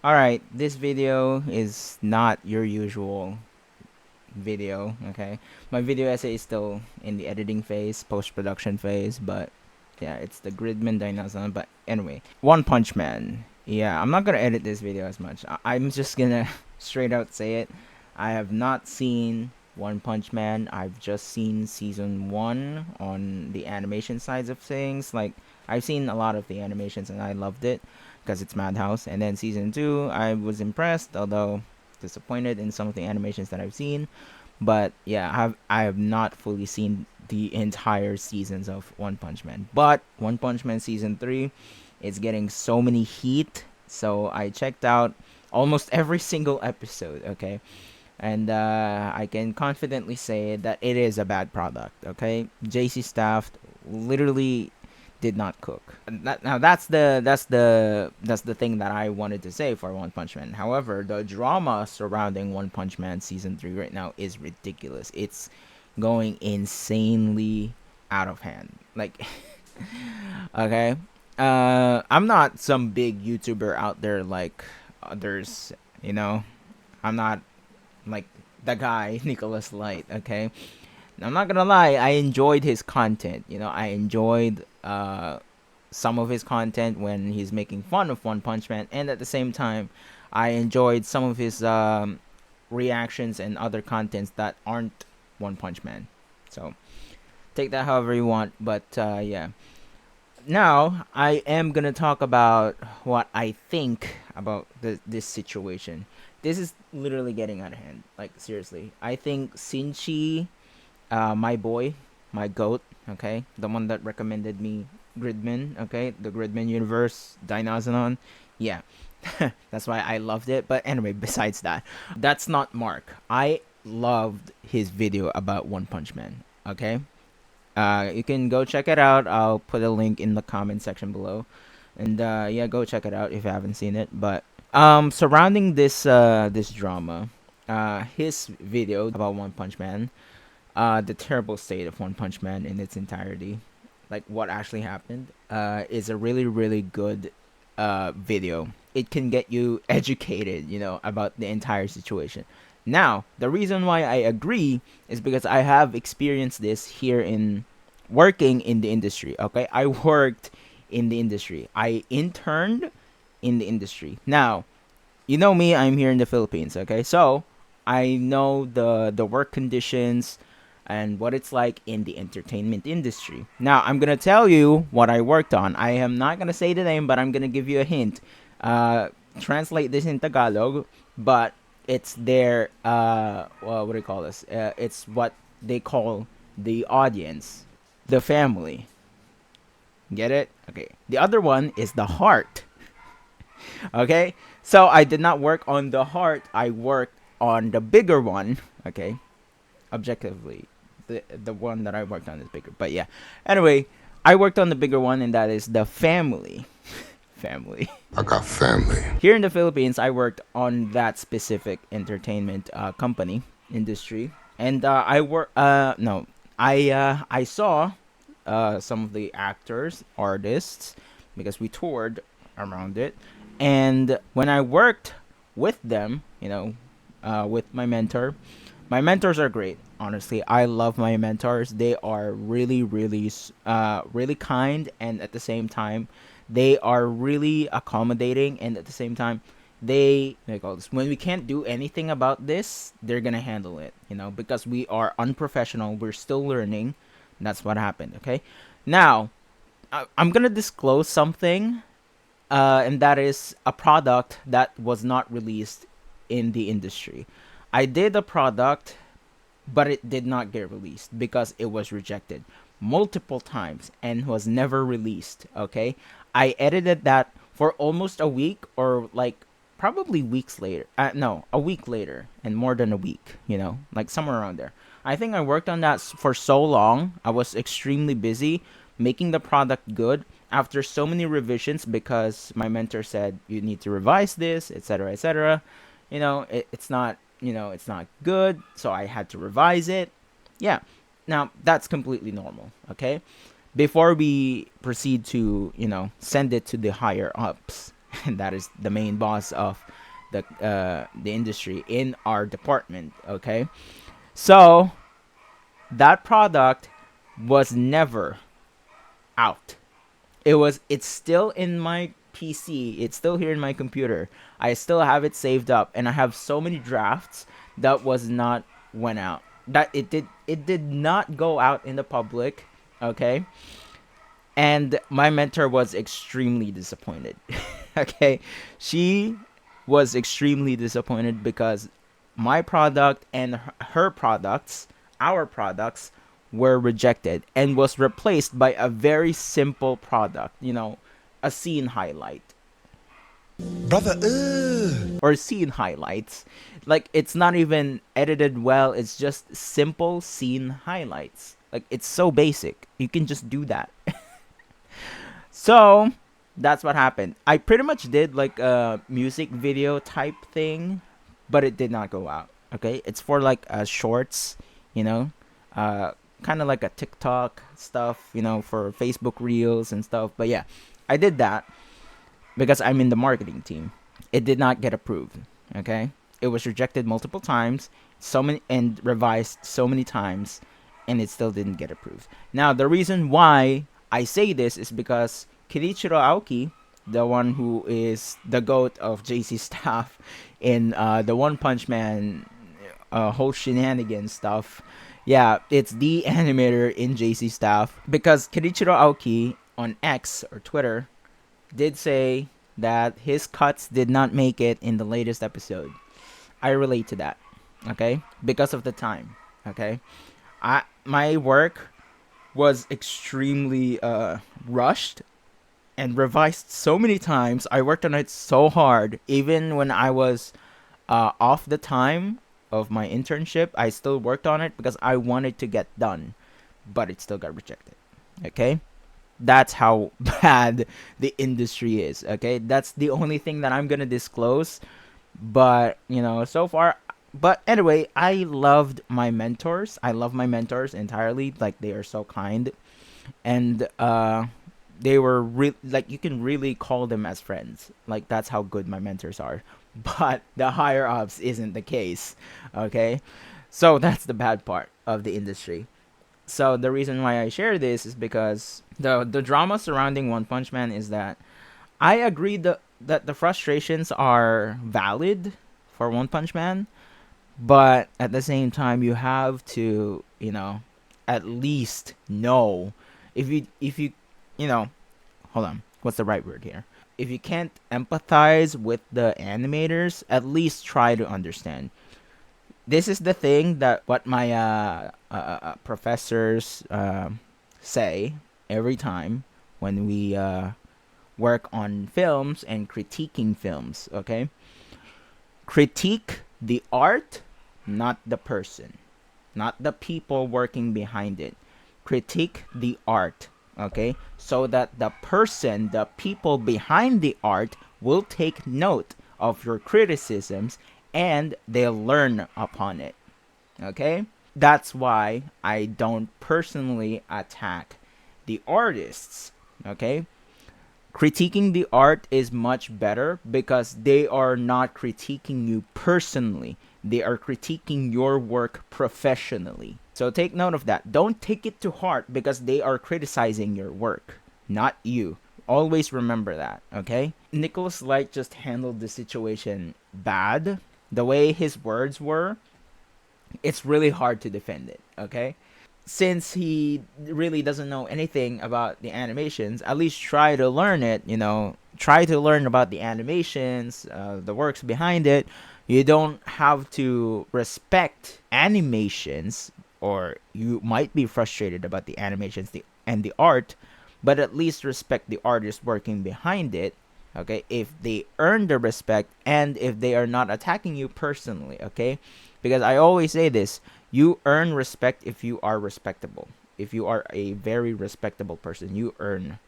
Alright, this video is not your usual video, okay? My video essay is still in the editing phase, post-production phase, but yeah, it's the Gridman Dinosaur. But anyway, One Punch Man. Yeah, I'm not gonna edit this video as much. I'm just gonna straight out say it. I have not seen One Punch Man. I've just seen season 1 on the animation sides of things. Like, I've seen a lot of the animations and I loved it because it's Madhouse. And then season 2, I was impressed, although disappointed in some of the animations that I've seen. But yeah, I have not fully seen the entire seasons of One Punch Man. But One Punch Man season 3 is getting so many heat, so I checked out almost every single episode, okay? And I can confidently say that it is a bad product, okay? JC Staff literally did not cook. Now that's the thing that I wanted to say for One Punch Man. However, the drama surrounding One Punch Man season 3 right now is ridiculous. It's going insanely out of hand. Like, okay, I'm not some big YouTuber out there like others. You know, I'm not like the guy Nicholas Light. Okay, I'm not gonna lie, I enjoyed his content. I enjoyed some of his content when he's making fun of One Punch Man, and at the same time, I enjoyed some of his reactions and other contents that aren't One Punch Man. So take that however you want, but yeah. Now I am gonna talk about what I think about this situation. This is literally getting out of hand. Like, seriously, I think Sinchi, my boy, my goat, okay, the one that recommended me Gridman, okay, the Gridman universe, Dinosaur. Yeah, that's why I loved it. But anyway, besides that, that's not Mark. I loved his video about One Punch Man, okay? You can go check it out. I'll put a link in the comment section below. And yeah, go check it out if you haven't seen it. But surrounding this drama, his video about One Punch Man, the terrible state of One Punch Man in its entirety, like what actually happened, is a really really good video. It can get you educated, about the entire situation. Now, the reason why I agree is because I have experienced this here in working in the industry. Okay, I worked in the industry. I interned in the industry. Now, you know me, I'm here in the Philippines, okay? So, I know the work conditions and what it's like in the entertainment industry. Now, I'm going to tell you what I worked on. I am not going to say the name, but I'm going to give you a hint. Translate this in Tagalog, but it's their well, what do you call this? It's what they call the audience, the family. Get it? Okay. The other one is the heart. Okay, so I did not work on the heart, I worked on the bigger one. Okay, objectively, the one that I worked on is bigger, but yeah, anyway, I worked on the bigger one, and that is the family. Family. I got family. Here in the Philippines, I worked on that specific entertainment company industry, and I work no I saw some of the actors, artists, because we toured around it. And when I worked with them, with my mentors are great. Honestly, I love my mentors. They are really, really, really kind, and at the same time, they are really accommodating. And at the same time, they call this, when we can't do anything about this, they're gonna handle it. Because we are unprofessional. We're still learning. That's what happened. Okay, now I'm gonna disclose something, and that is a product that was not released in the industry. I did a product, but it did not get released because it was rejected multiple times and was never released. Okay, I edited that for almost a week, or like probably weeks later. No, a week later, and more than a week. Like somewhere around there. I think I worked on that for so long. I was extremely busy making the product good after so many revisions, because my mentor said you need to revise this, etc., etc. It's not good, so I had to revise it. Yeah. Now, that's completely normal, okay? Before we proceed to, send it to the higher ups, and that is the main boss of the industry in our department. Okay, so that product was never out. It's still in my PC. It's still here in my computer. I still have it saved up, and I have so many drafts that was not went out. That it did not go out in the public. Okay, and my mentor was extremely disappointed. Okay, she was extremely disappointed because my product and her products, our products, were rejected and was replaced by a very simple product, a scene highlight Brother, or scene highlights. Like, it's not even edited well, it's just simple scene highlights. Like, it's so basic, you can just do that. So that's what happened. I pretty much did like a music video type thing, but it did not go out. Okay, it's for like shorts, you know, uh, kind of like a TikTok stuff, for Facebook Reels and stuff. But yeah, I did that because I'm in the marketing team. It did not get approved. Okay, it was rejected multiple times, so many and revised so many times, and it still didn't get approved. Now the reason why I say this is because Kenichiro Aoki, the one who is the goat of JC staff in the One Punch Man whole shenanigan stuff. Yeah, it's the animator in JC staff because Kenichiro Aoki on X or Twitter did say that his cuts did not make it in the latest episode. I relate to that, okay? Because of the time, okay? My work was extremely rushed and revised so many times. I worked on it so hard, even when I was off the time of my internship. I still worked on it because I wanted to get done, but it still got rejected. Okay, that's how bad the industry is. Okay, that's the only thing that I'm gonna disclose. But so far. But anyway, I loved my mentors. I love my mentors entirely. Like, they are so kind, and they were like, you can really call them as friends. Like, that's how good my mentors are. But the higher ups isn't the case. Okay, so that's the bad part of the industry. So the reason why I share this is because the drama surrounding One Punch Man is that I agree that the frustrations are valid for One Punch Man, but at the same time you have to, at least know, if you hold on, what's the right word here? If you can't empathize with the animators, at least try to understand. This is the thing that what my professors say every time when we work on films and critiquing films. Okay, critique the art, not the person, not the people working behind it. Critique the art, okay? So that the person, the people behind the art will take note of your criticisms and they'll learn upon it, okay? That's why I don't personally attack the artists, okay? Critiquing the art is much better because they are not critiquing you personally. They are critiquing your work professionally. So take note of that. Don't take it to heart because they are criticizing your work, not you. Always remember that, okay? Nicholas Light just handled the situation bad. The way his words were, it's really hard to defend it, okay? Since he really doesn't know anything about the animations, at least try to learn it, try to learn about the animations, the works behind it. You don't have to respect animations, or you might be frustrated about the animations and the art, but at least respect the artist working behind it, okay? If they earn the respect and if they are not attacking you personally, okay? Because I always say this, you earn respect if you are respectable. If you are a very respectable person, you earn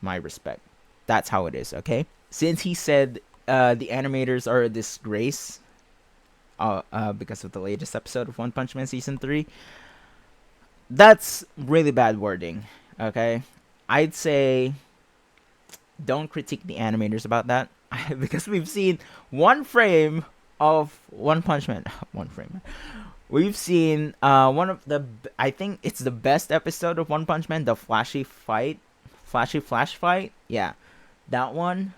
my respect. That's how it is, okay? Since he said the animators are a disgrace because of the latest episode of One Punch Man Season 3, that's really bad wording, okay? I'd say don't critique the animators about that. because we've seen one frame of One Punch Man. One frame. We've seen one of the I think it's the best episode of One Punch Man, the flashy flash fight. Yeah, that one.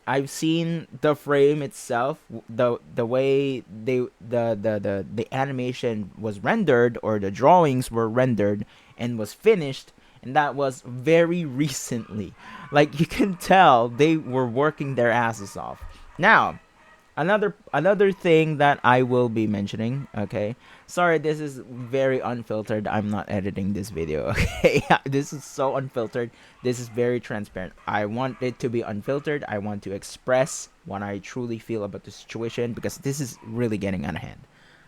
I've seen the frame itself, the way the animation was rendered, or the drawings were rendered and was finished, and that was very recently. Like, you can tell they were working their asses off. Now, another thing that I will be mentioning, okay? Sorry, this is very unfiltered. I'm not editing this video, okay? This is so unfiltered. This is very transparent. I want it to be unfiltered. I want to express what I truly feel about the situation, because this is really getting out of hand.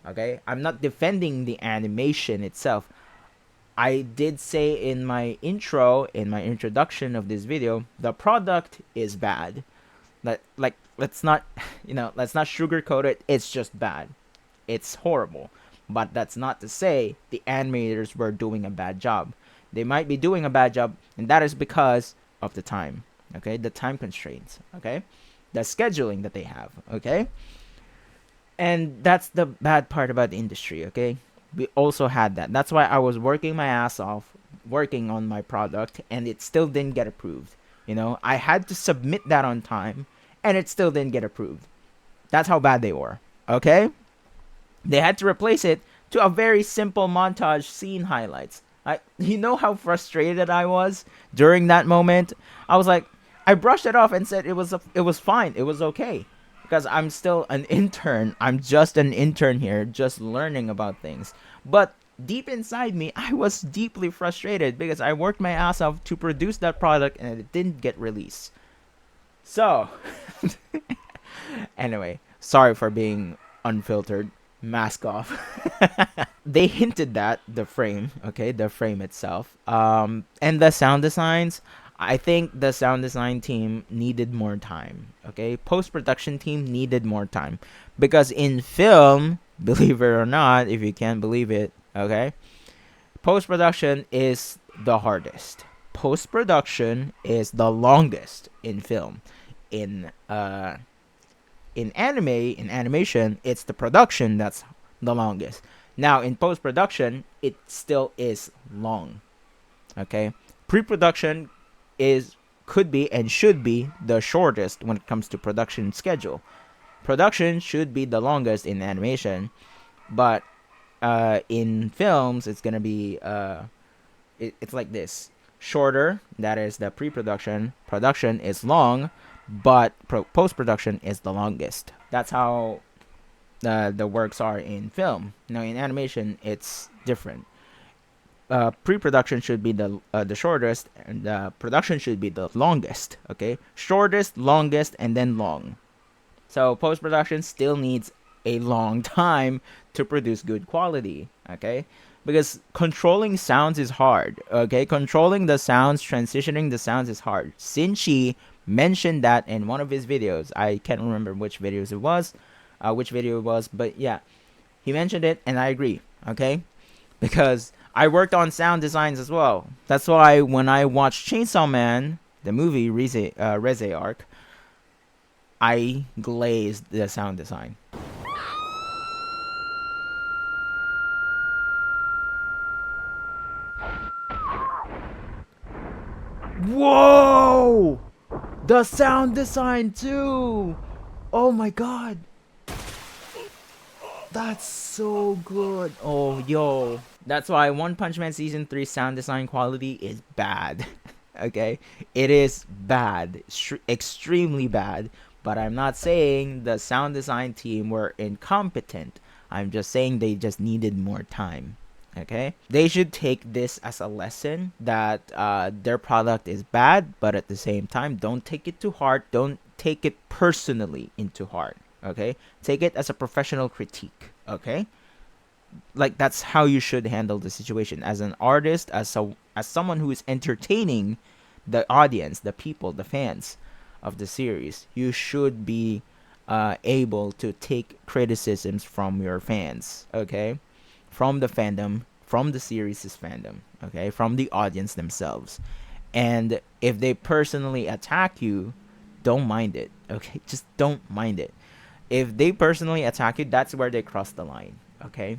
Okay? I'm not defending the animation itself. I did say in my introduction of this video, the product is bad. Let's not let's not sugarcoat it. It's just bad. It's horrible. But that's not to say the animators were doing a bad job. They might be doing a bad job, and that is because of the time. Okay, the time constraints. Okay, the scheduling that they have. Okay, and that's the bad part about the industry. Okay, we also had that. That's why I was working my ass off working on my product, and it still didn't get approved. I had to submit that on time, and it still didn't get approved. That's how bad they were. Okay? They had to replace it to a very simple montage scene highlights. You know how frustrated I was during that moment? I was like, I brushed it off and said it was fine. It was okay. Because I'm still an intern. I'm just an intern here, just learning about things. But deep inside me, I was deeply frustrated because I worked my ass off to produce that product and it didn't get released. So, anyway, sorry for being unfiltered. Mask off. They hinted that the frame itself, and the sound designs. I think the sound design team needed more time. Okay, post-production team needed more time, because in film, believe it or not, if you can't believe it, okay, post-production is the hardest. Post-production is the longest in film. In animation, it's the production that's the longest. Now, in post-production, it still is long. Okay, pre-production could be and should be the shortest when it comes to production schedule. Production should be the longest in animation, but in films, it's gonna be it's like this: shorter, that is the pre-production. Production is long, but post-production is the longest. That's how the works are in film. Now, in animation, it's different. Pre-production should be the shortest, and production should be the longest. Okay, shortest, longest, and then long. So post-production still needs a long time to produce good quality. Okay, because controlling sounds is hard. Okay, controlling the sounds, transitioning the sounds is hard. Sinchi mentioned that in one of his videos. I can't remember which video it was, but yeah, he mentioned it, and I agree. Okay, because I worked on sound designs as well. That's why when I watched Chainsaw Man, the movie Reze arc, I glazed the sound design. Whoa! The sound design too! Oh my god! That's so good. Oh, yo. That's why One Punch Man Season 3 sound design quality is bad. Okay? It is bad. Extremely bad. But I'm not saying the sound design team were incompetent. I'm just saying they just needed more time. Okay? They should take this as a lesson that their product is bad, but at the same time, don't take it to heart. Don't take it personally into heart. Okay? Take it as a professional critique. Okay? Like, that's how you should handle the situation as an artist, as someone who is entertaining the audience, the people, the fans of the series. You should be able to take criticisms from your fans. Okay? From the fandom, from the series' fandom. Okay? From the audience themselves. And if they personally attack you, don't mind it. Okay, just don't mind it. If they personally attack you, that's where they cross the line. Okay,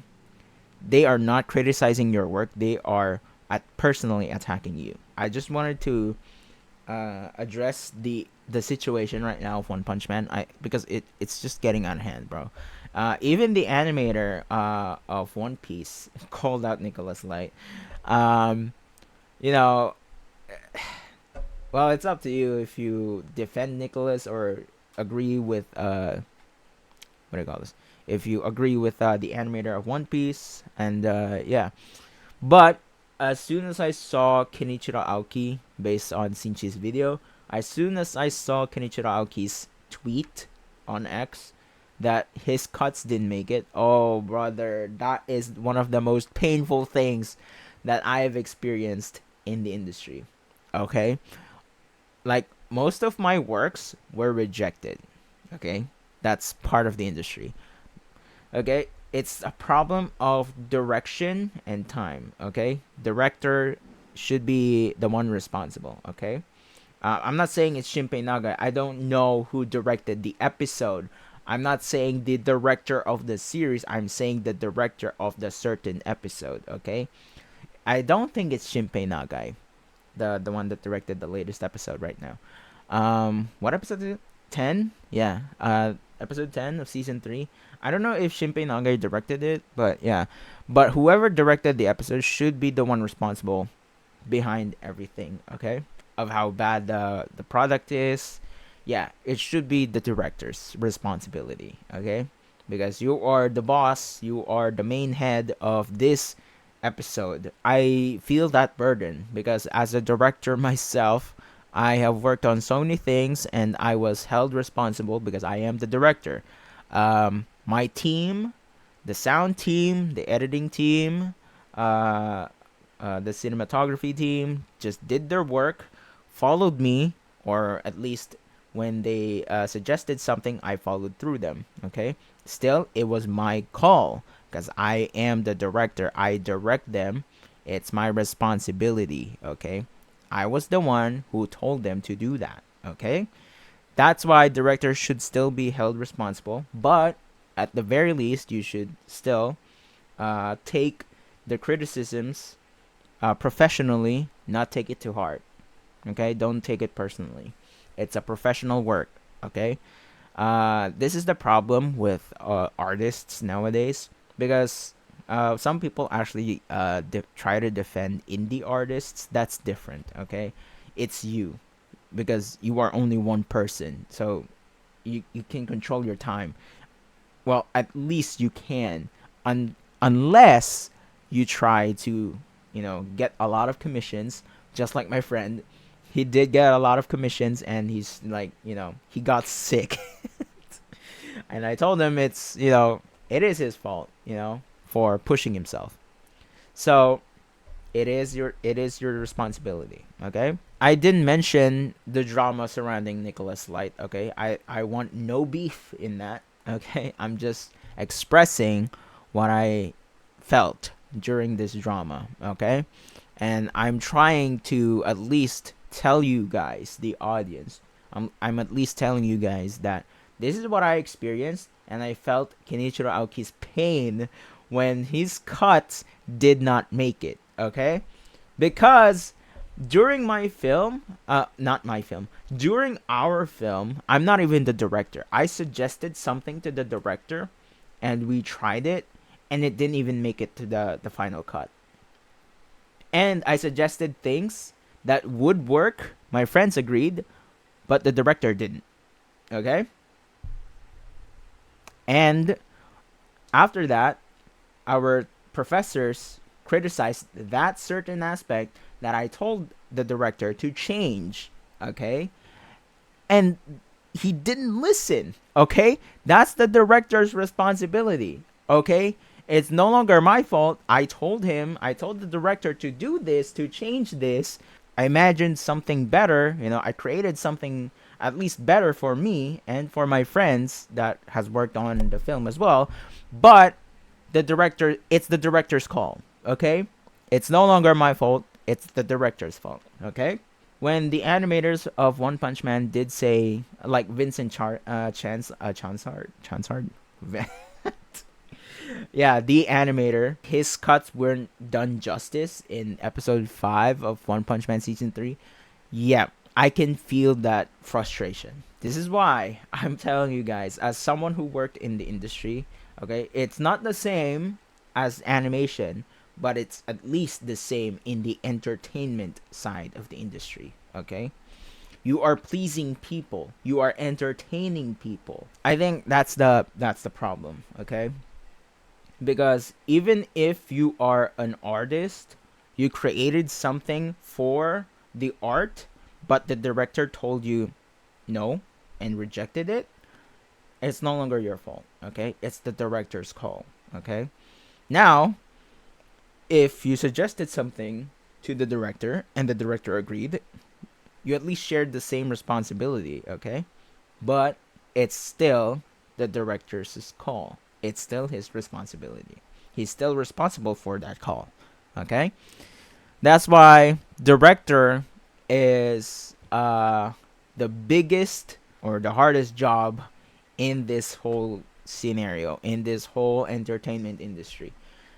they are not criticizing your work. They are personally attacking you. I just wanted to address the situation right now of One Punch Man. Because it's just getting out of hand, bro. Even the animator of One Piece called out Nicholas Light. Um, you know, well, it's up to you if you defend Nicholas or agree with what do you call this? If you agree with the animator of One Piece, and yeah. But as soon as I saw Kenichiro Aoki based on Shinji's video, as soon as I saw Kenichiro Aoki's tweet on X that his cuts didn't make it, oh brother, that is one of the most painful things that I have experienced in the industry. Okay? Like most of my works were rejected. Okay? That's part of the industry. Okay, it's a problem of direction and time. Okay, director should be the one responsible. Okay, I'm not saying it's Shinpei Naga. I don't know who directed the episode. I'm not saying the director of the series. I'm saying the director of the certain episode. Okay, I don't think it's Shinpei Nagai, the one that directed the latest episode right now. What episode is it? 10? Yeah. Episode 10 of season 3. I don't know if Shinpei Nagai directed it, but yeah. But whoever directed the episode should be the one responsible behind everything, okay? Of how bad the product is. Yeah, it should be the director's responsibility, okay? Because you are the boss, you are the main head of this episode. I feel that burden because as a director myself, I have worked on so many things and I was held responsible because I am the director. My team, the sound team, the editing team, the cinematography team just did their work, followed me, or at least when they suggested something, I followed through them. Okay? Still, it was my call because I am the director. I direct them. It's my responsibility. Okay? I was the one who told them to do that. Okay? That's why directors should still be held responsible. But at the very least, you should still take the criticisms professionally, not take it too hard. Okay? Don't take it personally. It's a professional work. Okay? This is the problem with artists nowadays because some people actually try to defend indie artists. That's different. Okay? It's you because you are only one person. So you can control your time. Well, at least you can. Unless you try to, get a lot of commissions, just like my friend. He did get a lot of commissions and he's like, he got sick. And I told him it is his fault, for pushing himself. So it is your responsibility, okay? I didn't mention the drama surrounding Nicholas Light, okay? I want no beef in that, okay? I'm just expressing what I felt during this drama, okay? And I'm trying to at least tell you guys, the audience, I'm at least telling you guys that this is what I experienced, and I felt Kenichiro Aoki's pain when his cuts did not make it, okay? Because during my film, during our film, I'm not even the director. I suggested something to the director, and we tried it, and it didn't even make it to the final cut. And I suggested things that would work. My friends agreed, but the director didn't. Okay? And after that, our professors criticized that certain aspect that I told the director to change. Okay? And he didn't listen. Okay? That's the director's responsibility. Okay? It's no longer my fault. I told the director to do this, to change this. I imagined something better. I created something at least better for me and for my friends that has worked on the film as well. But it's the director's call. Okay? It's no longer my fault. It's the director's fault. Okay? when the animators of One Punch Man did say, like Vincent Chansard, yeah, the animator, his cuts weren't done justice in episode 5 of One Punch Man season 3. Yeah, I can feel that frustration. This is why I'm telling you guys, as someone who worked in the industry, okay, it's not the same as animation, but it's at least the same in the entertainment side of the industry, okay? You are pleasing people, you are entertaining people. I think that's the problem, okay? Because even if you are an artist, you created something for the art, but the director told you no and rejected it, it's no longer your fault, okay? It's the director's call, okay? Now, if you suggested something to the director and the director agreed, you at least shared the same responsibility, okay? But it's still the director's call. It's still his responsibility. He's still responsible for that call, okay? That's why director is the biggest or the hardest job in this whole scenario, in this whole entertainment industry,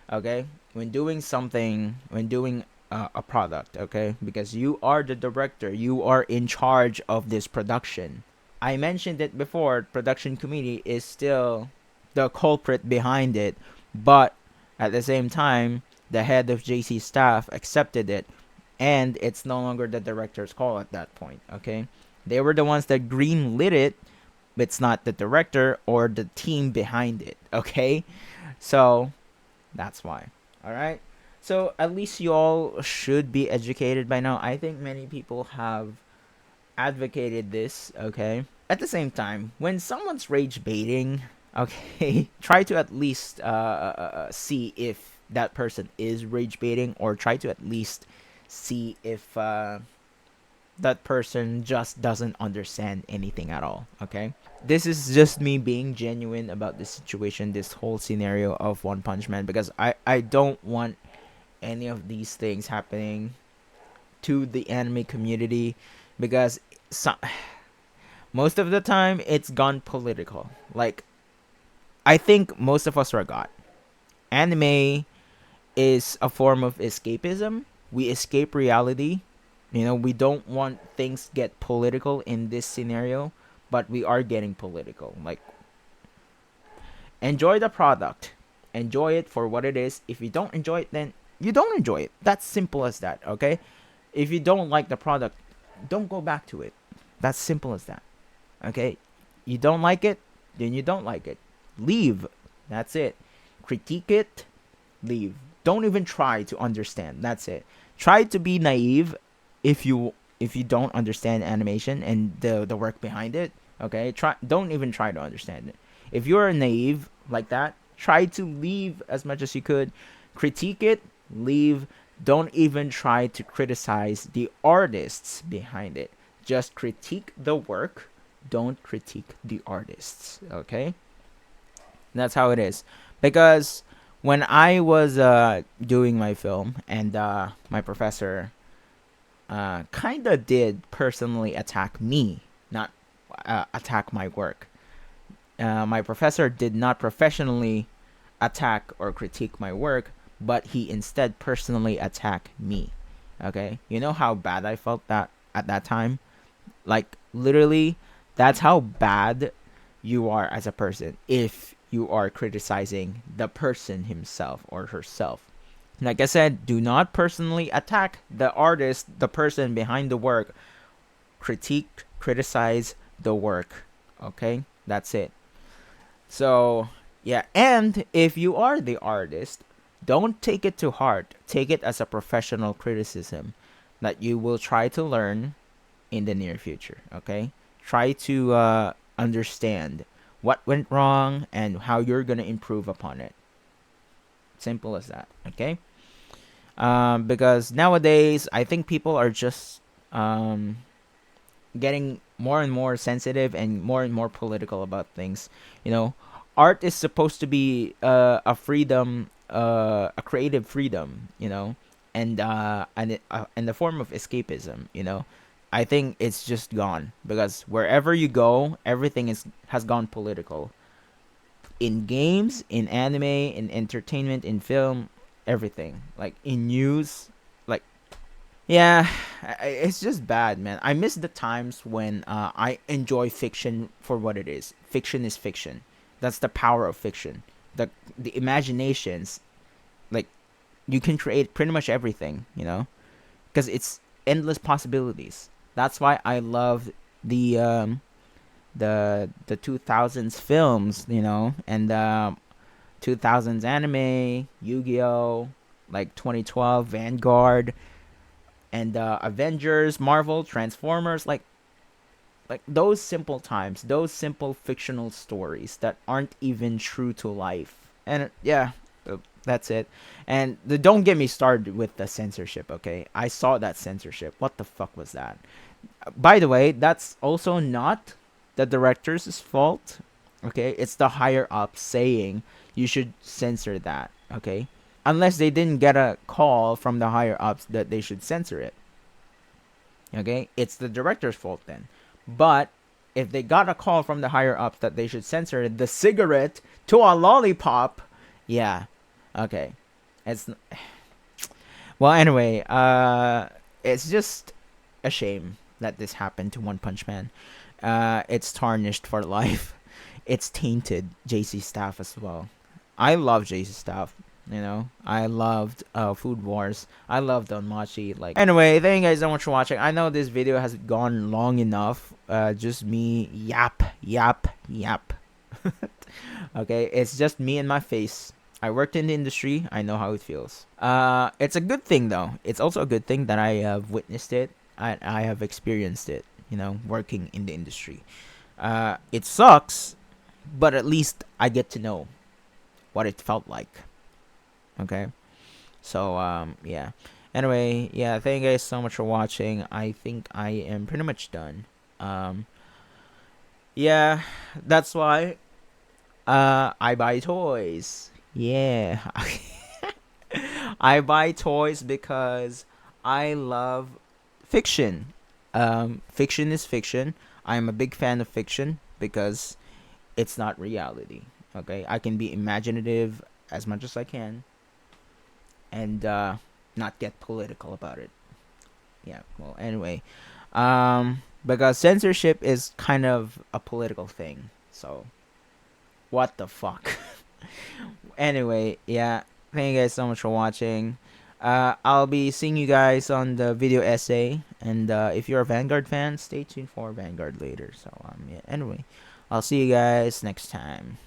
okay? When doing something, when doing a product, okay? Because you are the director, you are in charge of this production. I mentioned it before, production committee is still the culprit behind it, but at the same time, the head of JC staff accepted it, and it's no longer the director's call at that point, okay? They were the ones that green lit it, but it's not the director or the team behind it, okay? So, that's why. All right? So, at least you all should be educated by now. I think many people have advocated this, okay? At the same time, when someone's rage baiting, okay, try to at least see if that person is rage baiting, or try to at least see if that person just doesn't understand anything at all, okay? This is just me being genuine about this situation, this whole scenario of One Punch Man, because I don't want any of these things happening to the anime community, because most of the time it's gone political. Like, I think most of us forgot. Anime is a form of escapism. We escape reality. You know, we don't want things get political in this scenario, but we are getting political. Like, enjoy the product. Enjoy it for what it is. If you don't enjoy it, then you don't enjoy it. That's simple as that, okay? If you don't like the product, don't go back to it. That's simple as that. Okay? You don't like it, then you don't like it. Leave. That's it. Critique it, leave. Don't even try to understand. That's it. Try to be naive if you don't understand animation and the work behind it. Okay? Don't even try to understand it. If you're naive like that, try to leave as much as you could. Critique it, leave. Don't even try to criticize the artists behind it. Just critique the work. Don't critique the artists. Okay? That's how it is. Because when I was doing my film, and my professor kind of did personally attack me, not attack my work. My professor did not professionally attack or critique my work, but he instead personally attacked me. Okay? You know how bad I felt that at that time? Like, literally, that's how bad you are as a person if you are criticizing the person himself or herself. Like I said, do not personally attack the artist, the person behind the work. Critique, criticize the work. Okay? That's it. So, yeah. And if you are the artist, don't take it to heart. Take it as a professional criticism that you will try to learn in the near future. Okay? Try to understand what went wrong and how you're going to improve upon it. Simple as that. Okay? Because nowadays, I think people are just getting more and more sensitive and more political about things. You know, art is supposed to be a freedom, a creative freedom. You know, and the form of escapism. You know, I think it's just gone because wherever you go, everything has gone political. In games, in anime, in entertainment, in film, everything. Like in news, like yeah, it's just bad, man. I miss the times when I enjoy fiction for what it is. Fiction is fiction. That's the power of fiction. The imaginations, like you can create pretty much everything, because it's endless possibilities. That's why I love the 2000s films, and 2000s anime, Yu-Gi-Oh, like 2012 Vanguard, and Avengers, Marvel, Transformers, like those simple times, those simple fictional stories that aren't even true to life. And yeah, that's it. And don't get me started with the censorship, okay? I saw that censorship. What the fuck was that? By the way, that's also not the director's fault, okay? It's the higher up saying you should censor that, okay? Unless they didn't get a call from the higher ups that they should censor it. Okay? It's the director's fault then. But if they got a call from the higher ups that they should censor the cigarette to a lollipop, yeah. Okay. It's well, anyway, it's just a shame that this happened to One Punch Man. It's tarnished for life. It's tainted JC Staff as well. I love JC Staff. I loved Food Wars. I loved Danmachi. Like, anyway, thank you guys so much for watching. I know this video has gone long enough. Just me yap. Okay, it's just me and my face. I worked in the industry. I know how it feels. It's a good thing though. It's also a good thing that I have witnessed it. I have experienced it. Working in the industry. It sucks, but at least I get to know what it felt like. Okay, so yeah. Anyway, yeah. Thank you guys so much for watching. I think I am pretty much done. Yeah, that's why I buy toys. Yeah. I buy toys because I love fiction. Fiction is fiction. I'm a big fan of fiction because it's not reality. Okay, I can be imaginative as much as I can and not get political about it. Yeah. Well, anyway, because censorship is kind of a political thing. So, what the fuck? Anyway, yeah. Thank you guys so much for watching. I'll be seeing you guys on the video essay, and if you're a Vanguard fan, stay tuned for Vanguard later. So yeah. Anyway, I'll see you guys next time.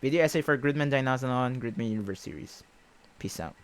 Video essay for Gridman Dynasty on Gridman Universe series. Peace out.